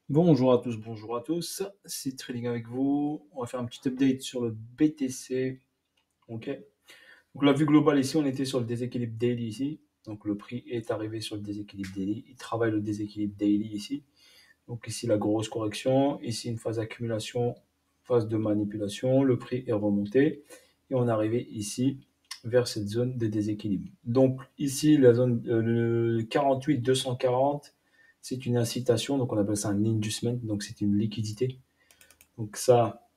Bonjour à tous, bonjour à tous. C'est Trading avec vous. On va faire un petit update sur le BTC. Ok. Donc la vue globale ici, on était sur le déséquilibre daily ici. Donc le prix est arrivé sur le déséquilibre daily. Il travaille le déséquilibre daily ici. Donc ici la grosse correction. Ici une phase d'accumulation, phase de manipulation. Le prix est remonté et on est arrivé ici vers cette zone de déséquilibre. Donc ici la zone le 48 240. C'est une incitation, donc on appelle ça un inducement, donc c'est une liquidité. Donc ça,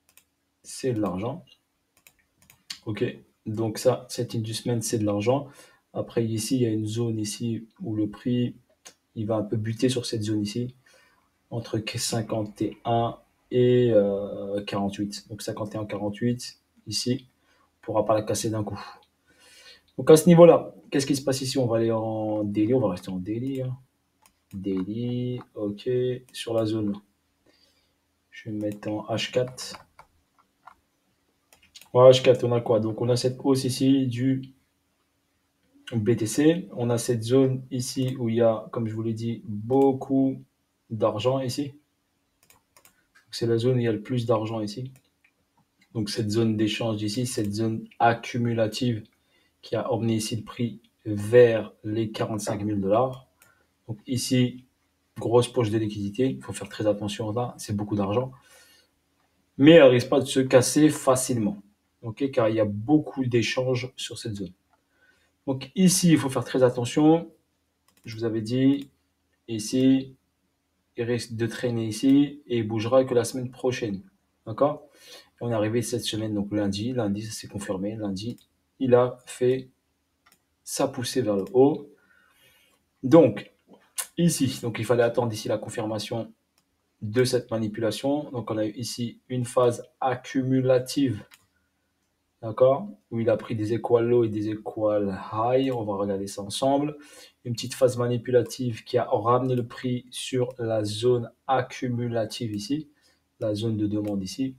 c'est de l'argent. Ok, donc ça, cet inducement, c'est de l'argent. Après, ici, il y a une zone ici où le prix, il va un peu buter sur cette zone ici, entre 51 et 48. Donc 51, 48, ici, on ne pourra pas la casser d'un coup. Donc à ce niveau-là, qu'est-ce qui se passe ici? On va aller en daily, on va rester en daily. Hein. Daily, ok, sur la zone. Je vais me mettre en H4. Ouais, H4, on a quoi? Donc, on a cette hausse ici du BTC. On a cette zone ici où il y a, comme je vous l'ai dit, beaucoup d'argent ici. C'est la zone où il y a le plus d'argent ici. Donc, cette zone d'échange ici, cette zone accumulative qui a emmené ici le prix vers les 45 000 $. Donc, ici, grosse poche de liquidité. Il faut faire très attention là. C'est beaucoup d'argent. Mais elle risque pas de se casser facilement. Ok, car il y a beaucoup d'échanges sur cette zone. Donc ici, il faut faire très attention. Je vous avais dit, ici, il risque de traîner ici et il bougera que la semaine prochaine. D'accord? On est arrivé cette semaine, donc lundi. Lundi, ça s'est confirmé. Lundi, il a fait sa poussée vers le haut. Donc, ici, donc il fallait attendre ici la confirmation de cette manipulation. Donc, on a eu ici une phase accumulative. D'accord? Où il a pris des equal low et des equal high. On va regarder ça ensemble. Une petite phase manipulative qui a ramené le prix sur la zone accumulative ici, la zone de demande ici.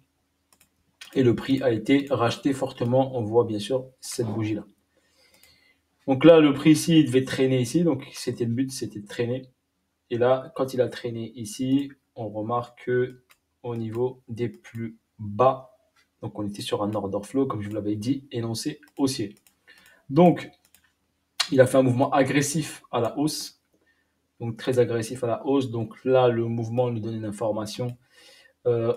Et le prix a été racheté fortement. On voit bien sûr cette bougie-là. Donc là, le prix ici, il devait traîner ici. Donc c'était le but, c'était de traîner. Et là, quand il a traîné ici, on remarque que au niveau des plus bas, donc on était sur un order flow, comme je vous l'avais dit, énoncé haussier. Donc, il a fait un mouvement agressif à la hausse, donc très agressif à la hausse. Donc là, le mouvement nous donne une information.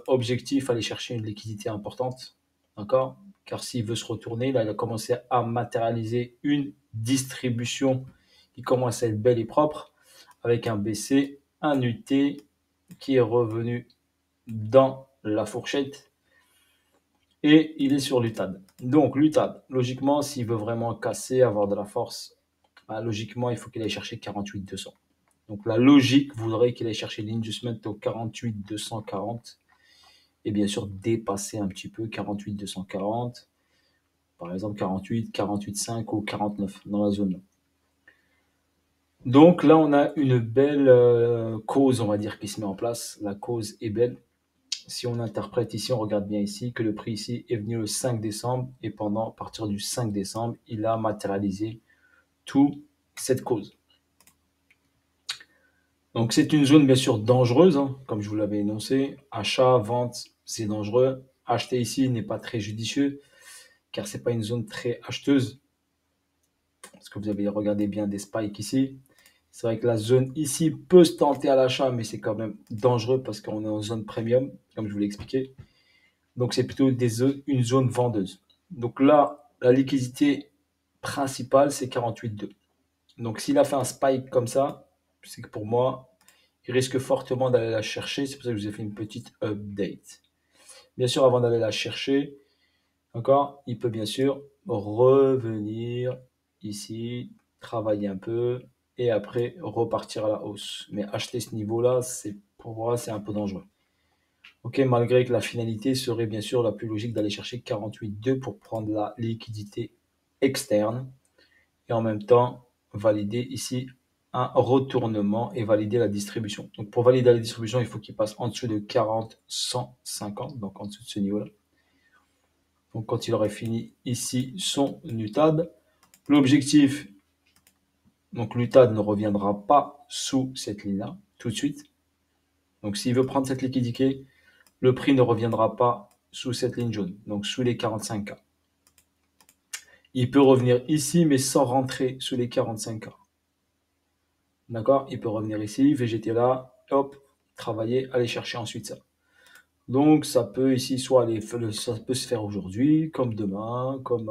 Objectif, aller chercher une liquidité importante, d'accord? Car s'il veut se retourner, là, il a commencé à matérialiser une distribution qui commence à être belle et propre, avec un BC, un UT qui est revenu dans la fourchette et il est sur l'UTAD. Donc l'UTAD, logiquement, s'il veut vraiment casser, avoir de la force, logiquement, il faut qu'il aille chercher 48 200. Donc la logique voudrait qu'il aille chercher l'inducement au 48 240 et bien sûr dépasser un petit peu 48 240, par exemple 48, 48,5 ou 49 dans la zone. Donc là, on a une belle cause, on va dire, qui se met en place. La cause est belle. Si on interprète ici, on regarde bien ici que le prix ici est venu le 5 décembre et à partir du 5 décembre, il a matérialisé toute cette cause. Donc c'est une zone bien sûr dangereuse, hein, comme je vous l'avais énoncé. Achat, vente, c'est dangereux. Acheter ici n'est pas très judicieux, car c'est pas une zone très acheteuse. Parce que vous avez regardé bien des spikes ici. C'est vrai que la zone ici peut se tenter à l'achat, mais c'est quand même dangereux parce qu'on est en zone premium, comme je vous l'ai expliqué. Donc c'est plutôt une zone vendeuse. Donc là, la liquidité principale, c'est 48,2. Donc s'il a fait un spike comme ça, c'est que pour moi, il risque fortement d'aller la chercher. C'est pour ça que je vous ai fait une petite update. Bien sûr, avant d'aller la chercher, encore, il peut bien sûr revenir ici, travailler un peu et après repartir à la hausse. Mais acheter ce niveau-là, c'est pour moi, c'est un peu dangereux. Ok, malgré que la finalité serait bien sûr la plus logique d'aller chercher 48,2 pour prendre la liquidité externe et en même temps valider ici un retournement et valider la distribution. Donc pour valider la distribution, il faut qu'il passe en dessous de 40, 150, donc en dessous de ce niveau-là. Donc quand il aurait fini ici son UTAD, l'objectif, donc l'UTAD ne reviendra pas sous cette ligne-là tout de suite. Donc, s'il veut prendre cette liquidité, le prix ne reviendra pas sous cette ligne jaune, donc sous les 45K. Il peut revenir ici, mais sans rentrer sous les 45K. D'accord? Il peut revenir ici, VGT là, hop, travailler, aller chercher ensuite ça. Donc, ça peut ici, soit ça peut se faire aujourd'hui, comme demain, comme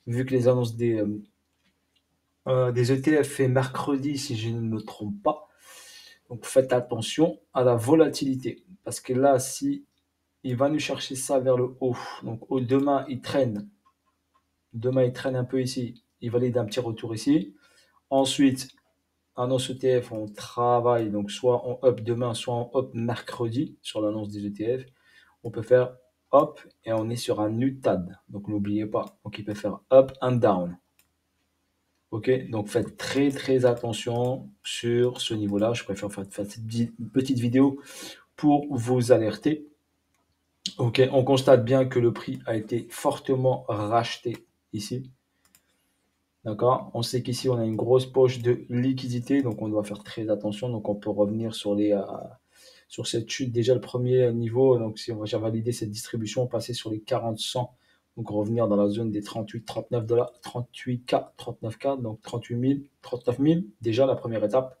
vu que les annonces des ETF fait mercredi, si je ne me trompe pas. Donc, faites attention à la volatilité. Parce que là, si il va nous chercher ça vers le haut, donc demain, il traîne. Demain, il traîne un peu ici. Il valide un petit retour ici. Ensuite, annonce ETF, on travaille, donc soit en up demain, soit en up mercredi sur l'annonce des ETF. On peut faire up et on est sur un UTAD. Donc n'oubliez pas. Donc il peut faire up and down. Ok, donc faites très très attention sur ce niveau-là. Je préfère faire cette petite vidéo pour vous alerter. Ok, on constate bien que le prix a été fortement racheté ici. D'accord? On sait qu'ici, on a une grosse poche de liquidité, donc on doit faire très attention. Donc, on peut revenir sur cette chute. Déjà, le premier niveau, donc si on va valider cette distribution, passer sur les 40-100, donc revenir dans la zone des 38-39 dollars, 38K, 39K, donc 38 000, 39 000, déjà la première étape.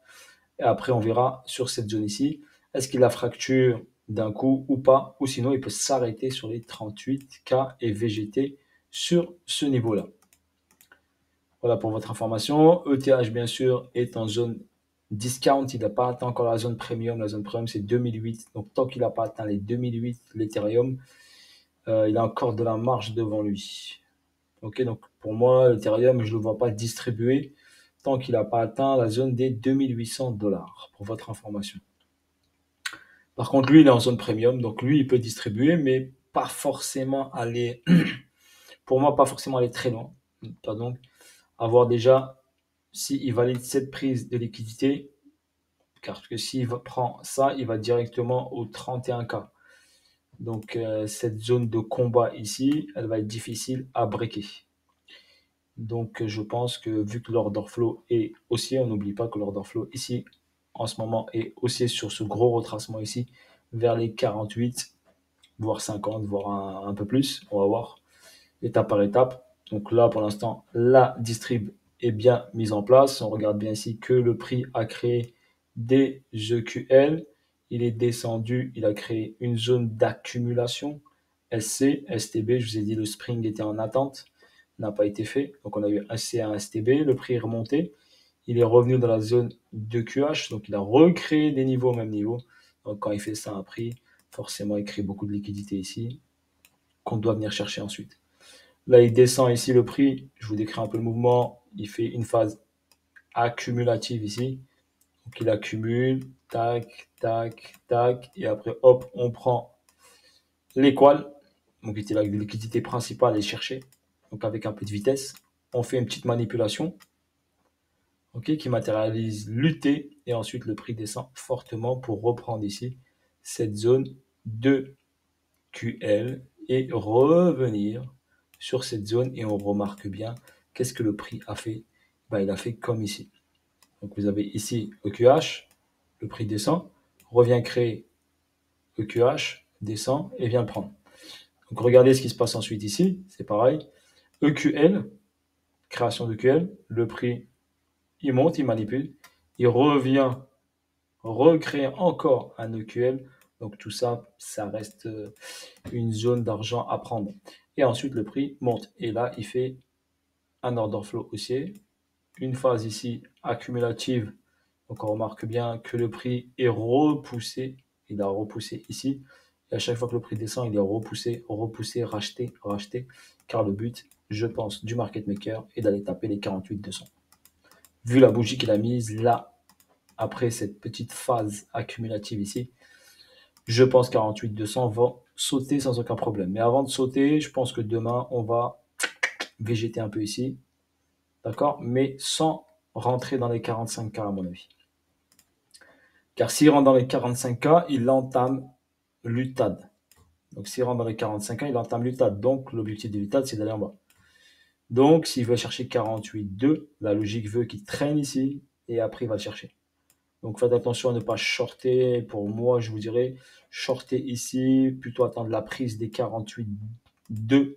Et après, on verra sur cette zone ici, est-ce qu'il la fracture d'un coup ou pas, ou sinon, il peut s'arrêter sur les 38K et VGT sur ce niveau-là. Voilà pour votre information. ETH, bien sûr, est en zone discount. Il n'a pas atteint encore la zone premium. La zone premium, c'est 2008. Donc, tant qu'il n'a pas atteint les 2008, l'Ethereum, il a encore de la marge devant lui. Ok, donc pour moi, l'Ethereum, je ne le vois pas distribuer tant qu'il n'a pas atteint la zone des 2800 dollars, pour votre information. Par contre, lui, il est en zone premium. Donc, lui, il peut distribuer, mais pas forcément aller, pour moi, pas forcément aller très loin. Donc, avoir déjà, s'il valide cette prise de liquidité, car que s'il prend ça, il va directement au 31K. Donc, cette zone de combat ici, elle va être difficile à breaker. Donc, je pense que vu que l'order flow est haussier, on n'oublie pas que l'order flow ici, en ce moment, est haussier sur ce gros retracement ici, vers les 48, voire 50, voire un peu plus. On va voir étape par étape. Donc là, pour l'instant, la distrib est bien mise en place. On regarde bien ici que le prix a créé des EQL. Il est descendu, il a créé une zone d'accumulation. SC, STB, je vous ai dit le spring était en attente, n'a pas été fait. Donc on a eu un SC à un STB, le prix est remonté. Il est revenu dans la zone de QH, donc il a recréé des niveaux au même niveau. Donc quand il fait ça à un prix, forcément il crée beaucoup de liquidité ici, qu'on doit venir chercher ensuite. Là, il descend ici le prix. Je vous décris un peu le mouvement. Il fait une phase accumulative ici. Donc, il accumule. Tac, tac, tac. Et après, hop, on prend l'équal. Donc, c'était la liquidité principale à aller chercher. Donc, avec un peu de vitesse. On fait une petite manipulation. OK, qui matérialise l'UT. Et ensuite, le prix descend fortement pour reprendre ici cette zone de QL et revenir sur cette zone et on remarque bien qu'est-ce que le prix a fait. Il a fait comme ici. Donc vous avez ici EQH, le prix descend, revient créer EQH, descend et vient le prendre. Donc regardez ce qui se passe ensuite ici, c'est pareil. EQL, création d'EQL, le prix il monte, il manipule, il revient recréer encore un EQL. Donc tout ça, ça reste une zone d'argent à prendre. Et ensuite, le prix monte. Et là, il fait un order flow haussier. Une phase ici accumulative. Donc on remarque bien que le prix est repoussé. Il a repoussé ici. Et à chaque fois que le prix descend, il est repoussé, repoussé, racheté, racheté. Car le but, je pense, du market maker est d'aller taper les 48-200. Vu la bougie qu'il a mise là, après cette petite phase accumulative ici, je pense 48-200 va sauter sans aucun problème. Mais avant de sauter, je pense que demain, on va végéter un peu ici. D'accord? Mais sans rentrer dans les 45K à mon avis. Car s'il rentre dans les 45K, il entame l'UTAD. Donc s'il rentre dans les 45K, il entame l'UTAD. Donc l'objectif de l'UTAD, c'est d'aller en bas. Donc s'il veut chercher 48,2, la logique veut qu'il traîne ici et après il va le chercher. Donc faites attention à ne pas shorter. Pour moi, je vous dirais, shorter ici, plutôt attendre la prise des 48,2.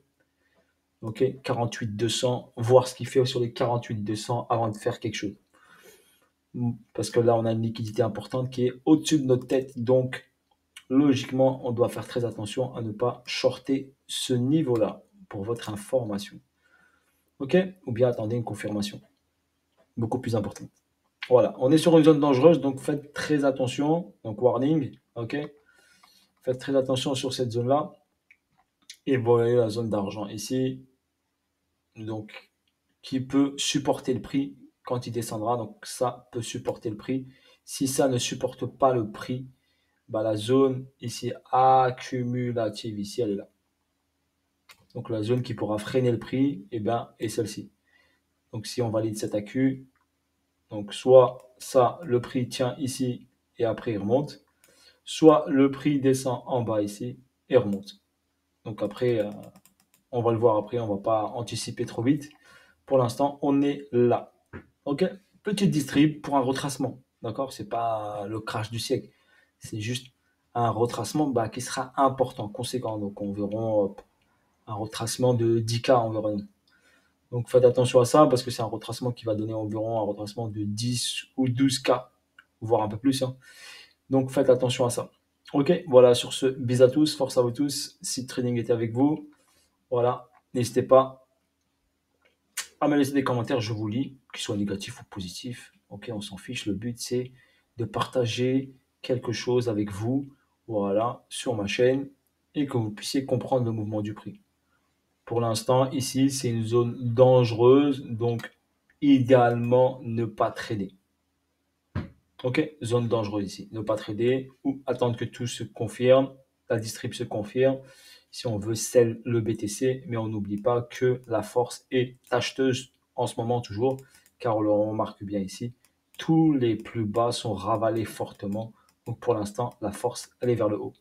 Ok, 48,200, voir ce qu'il fait sur les 48,200 avant de faire quelque chose. Parce que là, on a une liquidité importante qui est au-dessus de notre tête. Donc, logiquement, on doit faire très attention à ne pas shorter ce niveau-là pour votre information. Ok? Ou bien attendez une confirmation beaucoup plus importante. Voilà, on est sur une zone dangereuse, donc faites très attention. Donc, warning, ok? Faites très attention sur cette zone-là. Et voilà la zone d'argent ici. Donc, qui peut supporter le prix quand il descendra. Donc, ça peut supporter le prix. Si ça ne supporte pas le prix, bah, la zone ici accumulative, ici, elle est là. Donc, la zone qui pourra freiner le prix, eh ben, est celle-ci. Donc, si on valide cet accu, donc soit ça, le prix tient ici et après il remonte, soit le prix descend en bas ici et remonte. Donc après, on va le voir après, on ne va pas anticiper trop vite. Pour l'instant, on est là. Ok, petite distrib pour un retracement. D'accord, c'est pas le crash du siècle. C'est juste un retracement bah, qui sera important, conséquent. Donc on verra un retracement de 10K environ. Donc faites attention à ça parce que c'est un retracement qui va donner environ un retracement de 10 ou 12K, voire un peu plus. Hein. Donc faites attention à ça. Ok, voilà, sur ce, bis à tous, force à vous tous. Si Trading était avec vous, voilà, n'hésitez pas à me laisser des commentaires, je vous lis, qu'ils soient négatifs ou positifs. Ok, on s'en fiche. Le but, c'est de partager quelque chose avec vous, voilà, sur ma chaîne et que vous puissiez comprendre le mouvement du prix. Pour l'instant, ici, c'est une zone dangereuse, donc idéalement, ne pas trader. Ok, zone dangereuse ici. Ne pas trader ou attendre que tout se confirme, la distrib se confirme. Si on veut sell le BTC, mais on n'oublie pas que la force est acheteuse en ce moment toujours, car on le remarque bien ici. Tous les plus bas sont ravalés fortement. Donc pour l'instant, la force, elle est vers le haut.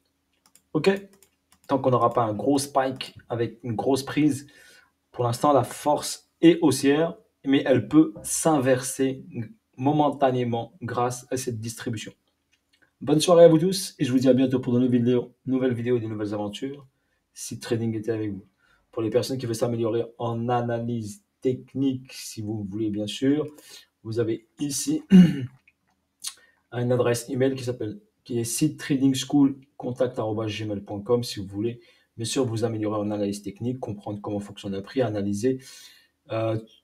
Ok, tant qu'on n'aura pas un gros spike avec une grosse prise, pour l'instant, la force est haussière, mais elle peut s'inverser momentanément grâce à cette distribution. Bonne soirée à vous tous et je vous dis à bientôt pour de nouvelles vidéos et de nouvelles aventures. Si Trading était avec vous. Pour les personnes qui veulent s'améliorer en analyse technique, si vous voulez bien sûr, vous avez ici une adresse email qui est site trading school contact@gmail.com si vous voulez bien sûr vous améliorer en analyse technique, comprendre comment fonctionne le prix, analyser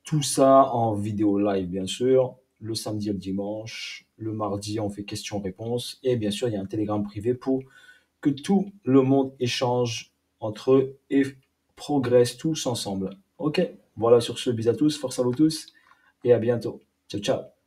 tout ça en vidéo live, bien sûr. Le samedi et le dimanche. Le mardi, on fait questions-réponses. Et bien sûr, il y a un Telegram privé pour que tout le monde échange entre eux et progresse tous ensemble. Ok, voilà sur ce, bis à tous, force à vous tous et à bientôt. Ciao, ciao.